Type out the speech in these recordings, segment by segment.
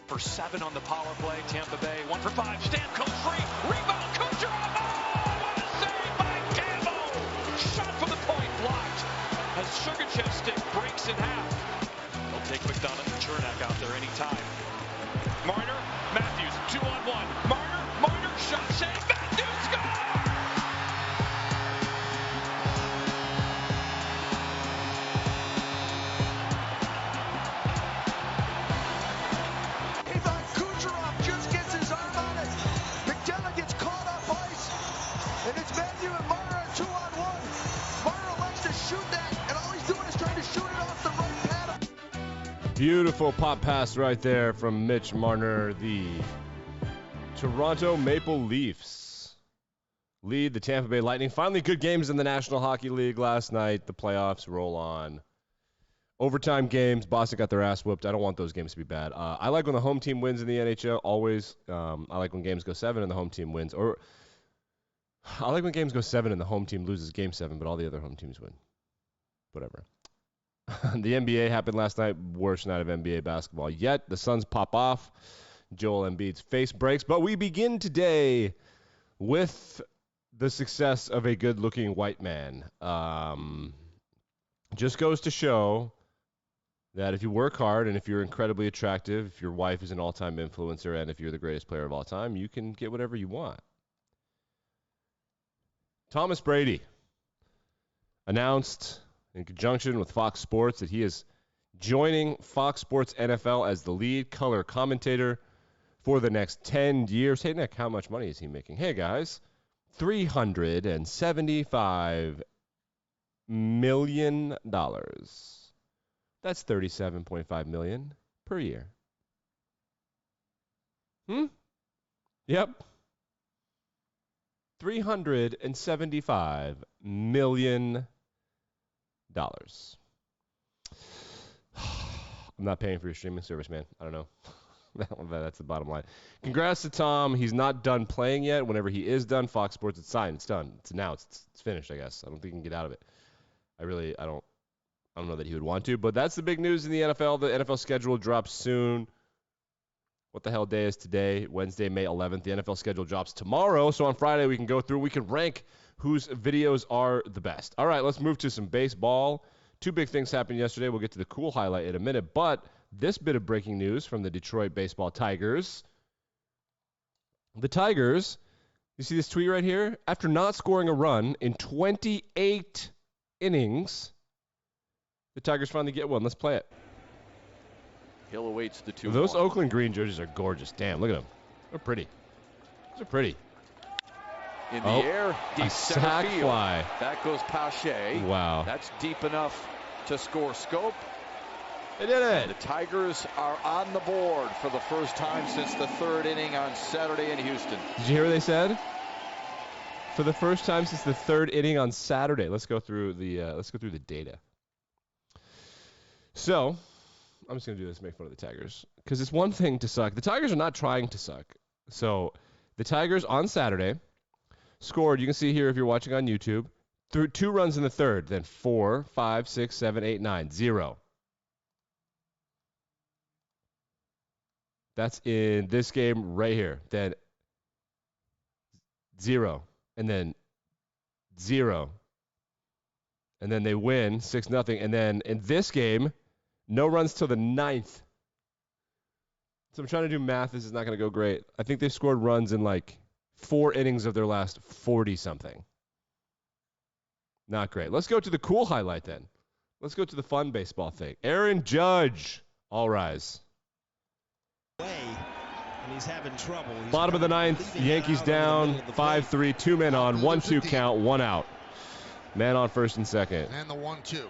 for 7 on the power play. Tampa Bay 1 for 5. Stamkos free. Rebound. Kucherov. Oh, what a save by Campbell. Shot from the point blocked as Sergachev's stick breaks in half. They'll take McDonough and Chernak out there anytime. Marner, Matthews, 2-on-1. Marner, shot save. Matthews scores! He thought Kucherov just gets his arm on it. McDonough gets caught off ice. And it's Matthew and Marner 2-on-1. Marner likes to shoot that, and all he's doing is trying to shoot it off the right pad. Beautiful pop pass right there from Mitch Marner. The Toronto Maple Leafs lead the Tampa Bay Lightning. Finally, good games in the National Hockey League last night. The playoffs roll on. Overtime games. Boston got their ass whooped. I don't want those games to be bad. I like when the home team wins in the NHL, always. I like when games go 7 and the home team wins. Or I like when games go 7 and the home team loses game 7, but all the other home teams win. Whatever. The NBA happened last night. Worst night of NBA basketball yet. The Suns pop off. Joel Embiid's face breaks. But we begin today with the success of a good-looking white man. Just goes to show that if you work hard and if you're incredibly attractive, if your wife is an all-time influencer, and if you're the greatest player of all time, you can get whatever you want. Thomas Brady announced in conjunction with Fox Sports that he is joining Fox Sports NFL as the lead color commentator for the next 10 years. Hey, Nick, how much money is he making? Hey, guys, $375 million. That's $37.5 million per year. Yep. $375 million. I'm not paying for your streaming service, man. I don't know. That's the bottom line. Congrats to Tom. He's not done playing yet. Whenever he is done, Fox Sports, it's signed. It's done. It's announced. It's finished, I guess. I don't think he can get out of it. I don't know that he would want to, but that's the big news in the NFL. The NFL schedule drops soon. What the hell day is today? Wednesday, May 11th. The NFL schedule drops tomorrow, so on Friday we can go through. We can rank whose videos are the best. All right, let's move to some baseball. Two big things happened yesterday. We'll get to the cool highlight in a minute, but this bit of breaking news from the Detroit baseball Tigers. The Tigers, you see this tweet right here? After not scoring a run in 28 innings, the Tigers finally get one. Let's play it. Hill awaits the 2-1. Those Oakland green jerseys are gorgeous. Damn, look at them. They're pretty. Those are pretty. In the air, deep a center sac field. fly. That goes Pache. Wow. That's deep enough to score Scope. They did And the it. Tigers are on the board for the first time since the third inning on Saturday in Houston. Did you hear what they said? For the first time since the third inning on Saturday. Let's go through the data. So, I'm just gonna do this to make fun of the Tigers because it's one thing to suck. The Tigers are not trying to suck. So, the Tigers on Saturday scored. You can see here if you're watching on YouTube. Through 2 runs in the third, then 4, 5, 6, 7, 8, 9, 0. That's in this game right here. Then 0. And then 0. And then they win 6-0. And then in this game, no runs till the 9th. So I'm trying to do math. This is not going to go great. I think they scored runs in like 4 innings of their last 40-something. Not great. Let's go to the cool highlight then. Let's go to the fun baseball thing. Aaron Judge. All rise. And he's having trouble. Bottom of the 9th, Yankees down, 5-3, 2 men on, 1-2 count, 1 out. Man on first and second. And the 1-2.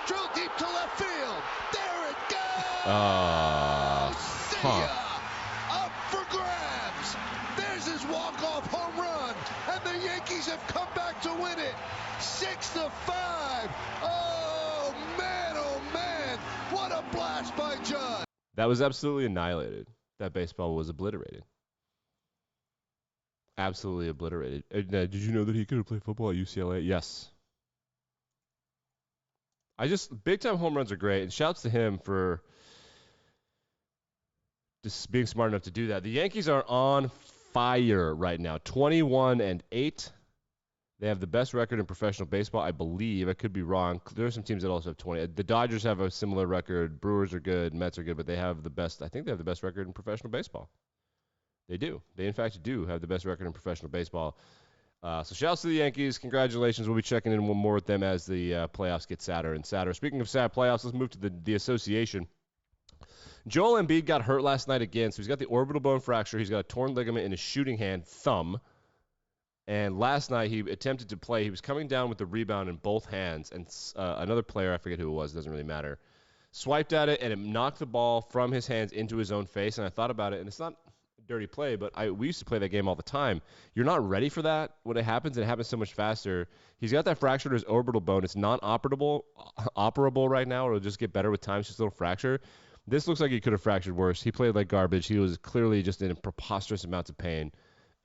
Drill deep to left field. There it goes. See ya. Up for grabs. There's his walk-off home run. And the Yankees have come back to win it. 6-5. Oh, man. What a blast by Judge. That was absolutely annihilated. That baseball was obliterated. Absolutely obliterated. Did you know that he could have played football at UCLA? Yes. Big time home runs are great. And shouts to him for just being smart enough to do that. The Yankees are on fire right now, 21-8. They have the best record in professional baseball, I believe. I could be wrong. There are some teams that also have 20. The Dodgers have a similar record. Brewers are good. Mets are good, but they have the best. I think they have the best record in professional baseball. They do. They, in fact, do have the best record in professional baseball. So shouts to the Yankees. Congratulations. We'll be checking in one more with them as the playoffs get sadder and sadder. Speaking of sad playoffs, let's move to the association. Joel Embiid got hurt last night again, so he's got the orbital bone fracture. He's got a torn ligament in his shooting hand, thumb. And last night he attempted to play. He was coming down with the rebound in both hands, and another player, I forget who it was, doesn't really matter, swiped at it, and it knocked the ball from his hands into his own face. And I thought about it, and it's not a dirty play, but we used to play that game all the time. You're not ready for that when it happens, and it happens so much faster. He's got that fracture to his orbital bone. It's non-operable right now, or it'll just get better with time. It's just a little fracture. This looks like he could have fractured worse. He played like garbage. He was clearly just in preposterous amounts of pain.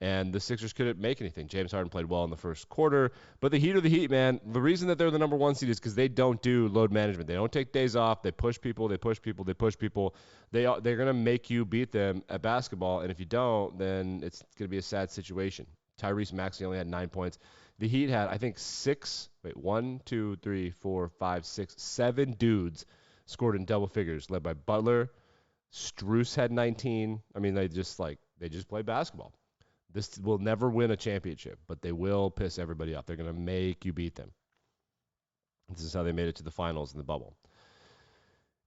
And the Sixers couldn't make anything. James Harden played well in the first quarter. But the Heat are the Heat, man. The reason that they're the number one seed is because they don't do load management. They don't take days off. They push people. They're going to make you beat them at basketball. And if you don't, then it's going to be a sad situation. Tyrese Maxey only had 9 points. The Heat had, I think, 7 dudes scored in double figures, led by Butler. Strus had 19. I mean, they just play basketball. This will never win a championship, but they will piss everybody off. They're going to make you beat them. This is how they made it to the finals in the bubble.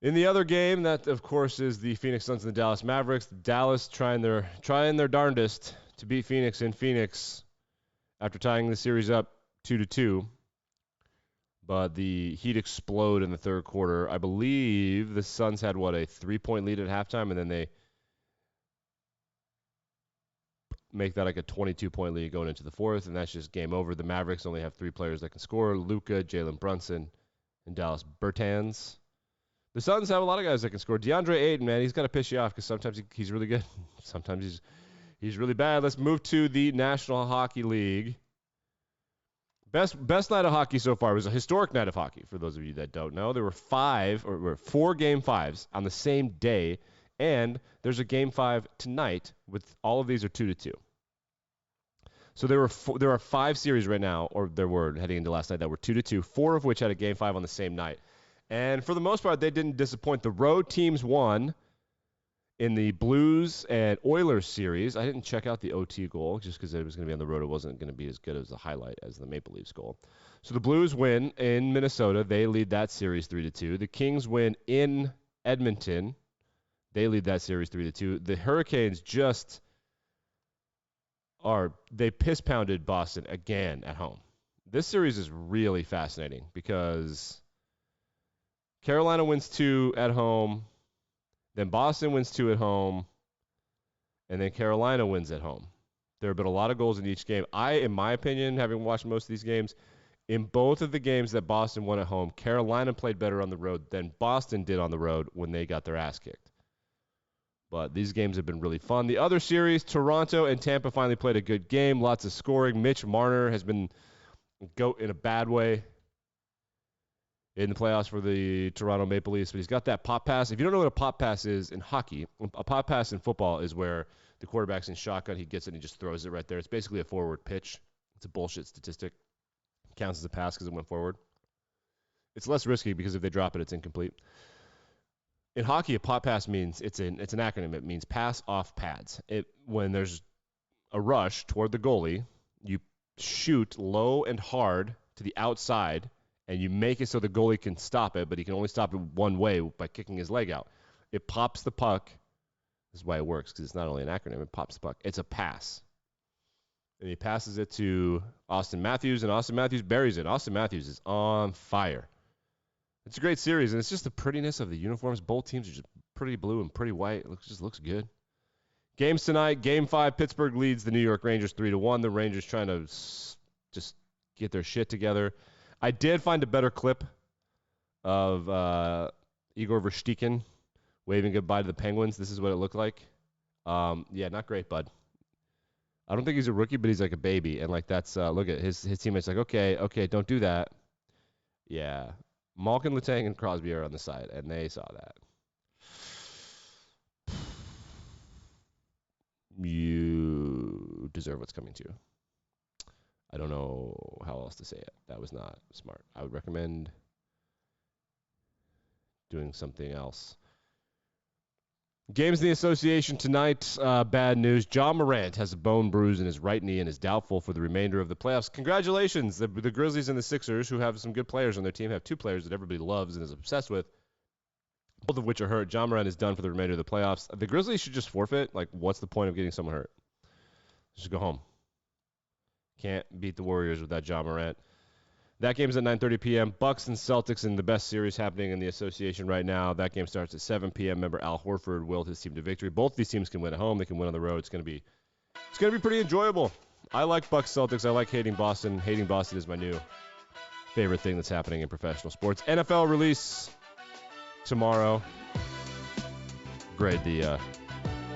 In the other game, that of course is the Phoenix Suns and the Dallas Mavericks. Dallas trying their darndest to beat Phoenix in Phoenix after tying the series up 2-2. But the Heat explode in the third quarter. I believe the Suns had, a 3-point lead at halftime, and then they make that like a 22-point lead going into the fourth, and that's just game over. The Mavericks only have 3 players that can score: Luka, Jalen Brunson, and Dallas Bertans. The Suns have a lot of guys that can score. DeAndre Ayton, man, he's got to piss you off because sometimes he's really good. Sometimes he's really bad. Let's move to the National Hockey League. Best night of hockey so far. It was a historic night of hockey, for those of you that don't know. There were 4 Game 5s on the same day, and there's a Game 5 tonight. With all of these are 2-2. So there are 5 series right now, or there were heading into last night, that were 2-2, 4 of which had a Game 5 on the same night. And for the most part, they didn't disappoint. The road teams won in the Blues and Oilers series. I didn't check out the OT goal just because it was going to be on the road. It wasn't going to be as good as the highlight as the Maple Leafs goal. So the Blues win in Minnesota. They lead that series 3-2. The Kings win in Edmonton. They lead that series 3-2. The Hurricanes they piss-pounded Boston again at home. This series is really fascinating because Carolina wins 2 at home, then Boston wins 2 at home, and then Carolina wins at home. There have been a lot of goals in each game. In my opinion, having watched most of these games, in both of the games that Boston won at home, Carolina played better on the road than Boston did on the road when they got their ass kicked. But these games have been really fun. The other series, Toronto and Tampa finally played a good game. Lots of scoring. Mitch Marner has been a goat in a bad way in the playoffs for the Toronto Maple Leafs. But he's got that pop pass. If you don't know what a pop pass is in hockey, a pop pass in football is where the quarterback's in shotgun. He gets it and he just throws it right there. It's basically a forward pitch. It's a bullshit statistic. It counts as a pass because it went forward. It's less risky because if they drop it, it's incomplete. In hockey, a pop pass means it's an acronym. It means pass off pads. When there's a rush toward the goalie, you shoot low and hard to the outside, and you make it so the goalie can stop it, but he can only stop it one way by kicking his leg out. It pops the puck. This is why it works, because it's not only an acronym. It pops the puck. It's a pass. And he passes it to Auston Matthews, and Auston Matthews buries it. Auston Matthews is on fire. It's a great series, and it's just the prettiness of the uniforms. Both teams are just pretty blue and pretty white. It just looks good. Games tonight. Game 5, Pittsburgh leads the New York Rangers 3-1. The Rangers trying to just get their shit together. I did find a better clip of Igor Versteegen waving goodbye to the Penguins. This is what it looked like. Yeah, not great, bud. I don't think he's a rookie, but he's like a baby. And that's look at his teammates like, okay, don't do that. Yeah. Malkin, Letang, and Crosby are on the side, and they saw that. you deserve what's coming to you. I don't know how else to say it. That was not smart. I would recommend doing something else. Games in the association tonight. Bad news. John Morant has a bone bruise in his right knee and is doubtful for the remainder of the playoffs. Congratulations. The Grizzlies and the Sixers, who have some good players on their team, have two players that everybody loves and is obsessed with, both of which are hurt. John Morant is done for the remainder of the playoffs. The Grizzlies should just forfeit. Like, what's the point of getting someone hurt? Just go home. Can't beat the Warriors without John Morant. That game's at 9:30 p.m. Bucks and Celtics in the best series happening in the association right now. That game starts at 7 p.m. Remember, Al Horford willed his team to victory. Both these teams can win at home. They can win on the road. It's going to be pretty enjoyable. I like Bucks Celtics. I like hating Boston. Hating Boston is my new favorite thing that's happening in professional sports. NFL release tomorrow. Grade the well,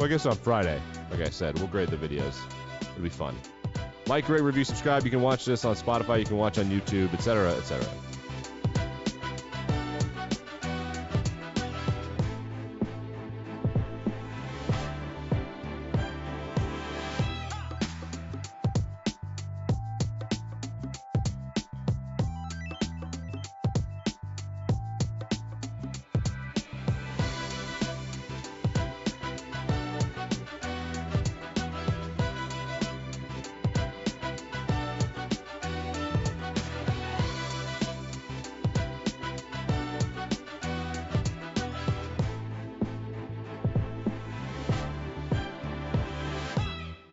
I guess on Friday, like I said, we'll grade the videos. It'll be fun. Like, rate, review, subscribe. You can watch this on Spotify. You can watch on YouTube, etc., etc.